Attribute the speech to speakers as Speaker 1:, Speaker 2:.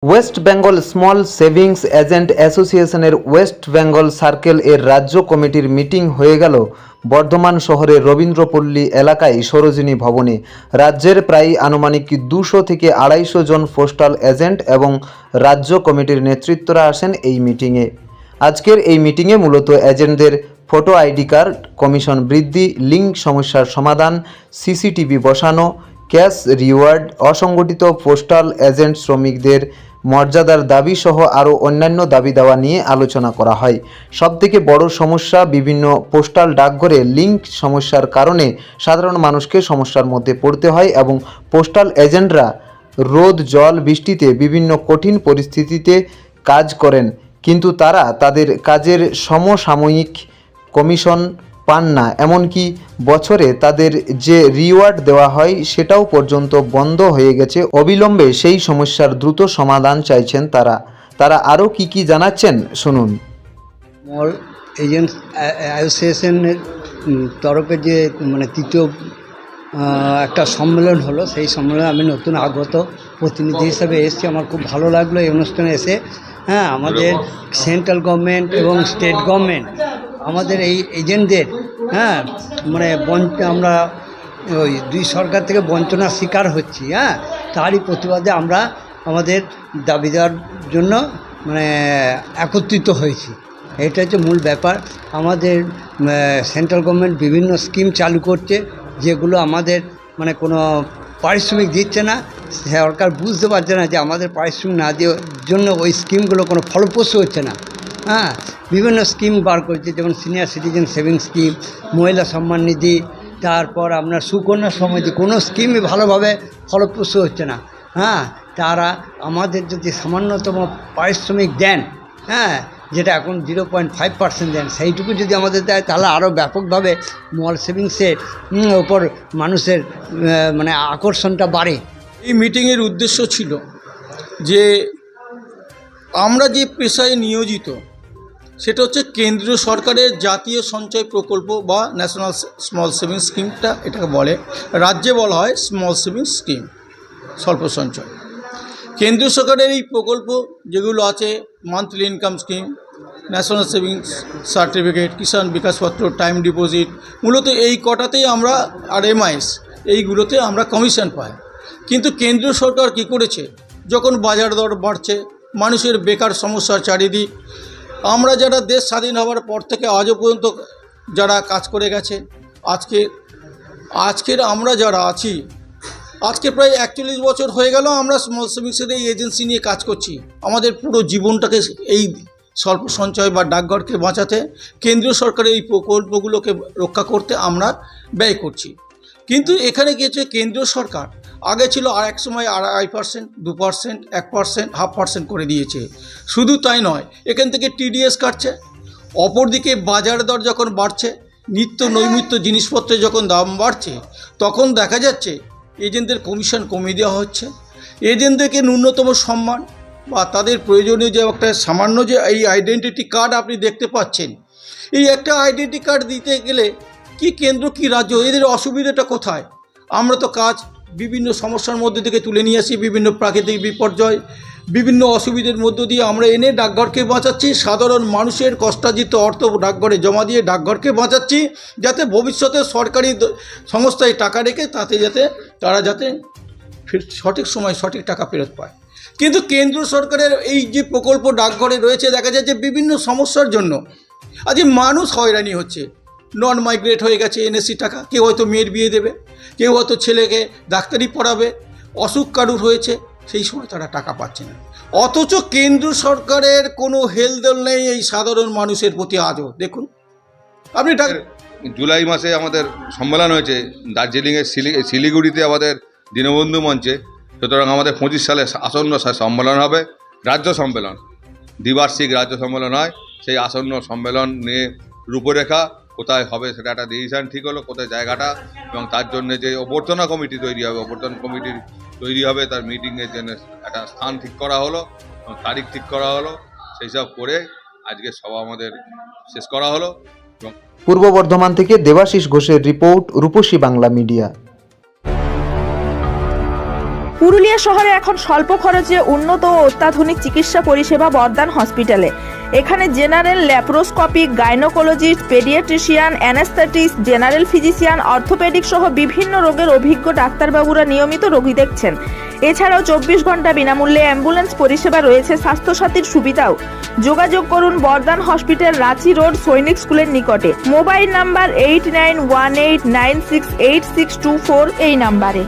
Speaker 1: West Bengal small savings agent অ্যাসোসিয়েশনের West Bengal circle এর রাজ্য কমিটির মিটিং হয়ে গেল বর্ধমান শহরের রবীন্দ্রপল্লী এলাকায় সরোজিনী ভবনে। রাজ্যের প্রায় আনুমানিক 200 থেকে 250 জন পোস্টাল এজেন্ট এবং রাজ্য কমিটির নেতৃত্বরা আসেন এই মিটিংয়ে। আজকের এই মিটিংয়ে মূলত এজেন্টদের ফটো আইডি কার্ড, কমিশন বৃদ্ধি, লিঙ্ক সমস্যার সমাধান, সিসিটিভি বসানো, ক্যাশ রিওয়ার্ড, অসংগঠিত পোস্টাল এজেন্ট শ্রমিকদের মর্যাদার দাবি সহ আরও অন্যান্য দাবি দেওয়া নিয়ে আলোচনা করা হয়। সবথেকে বড় সমস্যা বিভিন্ন পোস্টাল ডাকঘরে লিঙ্ক সমস্যার কারণে সাধারণ মানুষকে সমস্যার মধ্যে পড়তে হয় এবং পোস্টাল এজেন্টরা রোদ জল বৃষ্টিতে বিভিন্ন কঠিন পরিস্থিতিতে কাজ করেন, কিন্তু তারা তাদের কাজের সমসাময়িক কমিশন পান না। এমনকি বছরে তাদের যে রিওয়ার্ড দেওয়া হয় সেটাও পর্যন্ত বন্ধ হয়ে গেছে। অবিলম্বে সেই সমস্যার দ্রুত সমাধান চাইছেন তারা আরও কি জানাচ্ছেন শুনুন।
Speaker 2: স্মল এজেন্টস অ্যাসোসিয়েশনের তরফে যে তৃতীয় একটা সম্মেলন হলো, সেই সম্মেলনে আমি নতুন আগত প্রতিনিধি হিসেবে এসেছি। আমার খুব ভালো লাগলো এই অনুষ্ঠানে এসে। আমাদের সেন্ট্রাল গভর্নমেন্ট এবং স্টেট গভর্নমেন্ট আমাদের এই এজেন্টদের আমরা ওই দুই সরকার থেকে বঞ্চনার শিকার হচ্ছি। তারই প্রতিবাদে আমরা আমাদের দাবি দেওয়ার জন্য একত্রিত হয়েছি। এটা হচ্ছে মূল ব্যাপার। আমাদের সেন্ট্রাল গভর্নমেন্ট বিভিন্ন স্কিম চালু করছে, যেগুলো আমাদের কোনো পারিশ্রমিক দিচ্ছে না। সরকার বুঝতে পারছে না যে আমাদের পারিশ্রমিক না দেওয়ার জন্য ওই স্কিমগুলো কোনো ফলপ্রসূ হচ্ছে না। বিভিন্ন স্কিম বার করছে, যেমন সিনিয়র সিটিজেন সেভিংস স্কিম, মহিলা সম্মান নিধি, তারপর আপনার সুকন্যা সমৃদ্ধি, কোনো স্কিমই ভালোভাবে ফলপ্রসূ হচ্ছে না। তারা আমাদের যদি সামান্যতম পারিশ্রমিক দেন, যেটা এখন 0.5% দেন, সেইটুকু যদি আমাদের দেয় তাহলে আরও ব্যাপকভাবে স্মল সেভিংসের ওপর মানুষের আকর্ষণটা বাড়ে।
Speaker 3: এই মিটিংয়ের উদ্দেশ্য ছিল যে আমরা যে পেশায় নিয়োজিত, সেটা হচ্ছে কেন্দ্রীয় সরকারের জাতীয় সঞ্চয় প্রকল্প বা ন্যাশনাল স্মল সেভিংস স্কিমটা এটাকে বলে। রাজ্যে বলা হয় স্মল সেভিংস স্কিম, স্বল্প সঞ্চয়। কেন্দ্রীয় সরকারের এই প্রকল্প যেগুলো আছে, monthly income scheme, national savings certificate, Kisan Vikas Patra, time deposit, মূলত এই কটাতেই আমরা, আর এমআইএস, এইগুলোতে আমরা কমিশন পাই। কিন্তু কেন্দ্রীয় সরকার কি করেছে, যখন বাজার দর বাড়ছে, মানুষের বেকার সমস্যার চারিদিক, আমরা যারা দেশ স্বাধীন হওয়ার পর থেকে আজও পর্যন্ত যারা কাজ করে গেছে, আজকের আমরা যারা আছি, আজকে প্রায় 41 বছর হয়ে গেল আমরা স্মল সেভিংসের এই এজেন্সি নিয়ে কাজ করছি। আমাদের পুরো জীবনটাকে এই স্বল্প সঞ্চয় বা ডাকঘরকে বাঁচাতে, কেন্দ্রীয় সরকারের এই প্রকল্পগুলোকে রক্ষা করতে আমরা ব্যয় করছি। কিন্তু এখানে গিয়েছে কেন্দ্রীয় সরকার, আগে ছিল আর এক সময় 2.5%, 2%, 1%, 0.5% করে দিয়েছে। শুধু তাই নয়, এখান থেকে টিডিএস কাটছে। অপরদিকে বাজার দর যখন বাড়ছে, নিত্য নৈমিত্য জিনিসপত্রের যখন দাম বাড়ছে, তখন দেখা যাচ্ছে এজেন্টদের কমিশন কমিয়ে দেওয়া হচ্ছে। এজেন্টদেরকে ন্যূনতম সম্মান বা তাদের প্রয়োজনীয় যে একটা সামান্য যে এই আইডেন্টিটি কার্ড আপনি দেখতে পাচ্ছেন, এই একটা আইডেন্টি কার্ড দিতে গেলে কি কেন্দ্র কি রাজ্য, এদের অসুবিধাটা কোথায়? আমরা তো কাজ বিভিন্ন সমস্যার মধ্যে থেকে তুলে নিয়ে আসি, বিভিন্ন প্রাকৃতিক বিপর্যয়, বিভিন্ন অসুবিধার মধ্য দিয়ে আমরা এনে ডাকঘরকে বাঁচাচ্ছি। সাধারণ মানুষের কষ্টার্জিত অর্থ ডাকঘরে জমা দিয়ে ডাকঘরকে বাঁচাচ্ছি, যাতে ভবিষ্যতে সরকারি সংস্থায় টাকা রেখে তারা যাতে সঠিক সময় সঠিক টাকা ফেরত পায়। কিন্তু কেন্দ্র সরকারের এই যে প্রকল্প ডাকঘরে রয়েছে, দেখা যায় যে বিভিন্ন সমস্যার জন্য আজ মানুষ হয়রানি হচ্ছে। নন মাইগ্রেট হয়ে গেছে এনএসসি টাকা, কেউ হয়তো মেয়ের বিয়ে দেবে, কেউ হয়তো ছেলেকে ডাক্তারি পড়াবে, অসুখ কারুর হয়েছে, সেই সময় তারা টাকা পাচ্ছে না। অথচ কেন্দ্র সরকারের কোনো হেলদোল নেই এই সাধারণ মানুষের প্রতি। আজও দেখুন আপনি
Speaker 4: জুলাই মাসে আমাদের সম্মেলন হয়েছে দার্জিলিংয়ের শিলিগুড়িতে আমাদের দীনবন্ধু মঞ্চে। সুতরাং আমাদের 25 সালে আসন্ন সম্মেলন হবে, রাজ্য সম্মেলন, দ্বিবার্ষিক রাজ্য সম্মেলন হয়। সেই আসন্ন সম্মেলন নিয়ে রূপরেখা কোথায় হবে সেটা একটা ডিসিশান ঠিক হলো, কোথায় জায়গাটা, এবং তার জন্য যে অভ্যর্থনা কমিটি তৈরি হবে, অভ্যর্থনা কমিটি তৈরি হবে, তার মিটিংয়ের জন্য একটা স্থান ঠিক করা হলো, তারিখ ঠিক করা হলো। সেই সব করে আজকে সভা আমাদের শেষ করা হলো।
Speaker 1: পূর্ব বর্ধমান থেকে দেবাশিস ঘোষের রিপোর্ট, রূপসী বাংলা মিডিয়া।
Speaker 5: পুরুলিয়া শহরে এখন স্বল্প খরচে উন্নত ও অত্যাধুনিক চিকিৎসা পরিষেবা বর্ধমান হসপিটালে। এখানে general, laparoscopic, gynaecologist, paediatrician, anaesthetist, general physician, orthopaedic সহ বিভিন্ন রোগের অভিজ্ঞ ডাক্তারবাবুরা নিয়মিত রোগী দেখছেন। এছাড়াও 24 ঘন্টা বিনামূল্যে অ্যাম্বুলেন্স পরিষেবা রয়েছে, স্বাস্থ্যসাথীর সুবিধাও। যোগাযোগ করুন বর্ধমান হসপিটাল, রাঁচি রোড, সৈনিক স্কুলের নিকটে। মোবাইল নাম্বার 8918968624 এই নাম্বারে।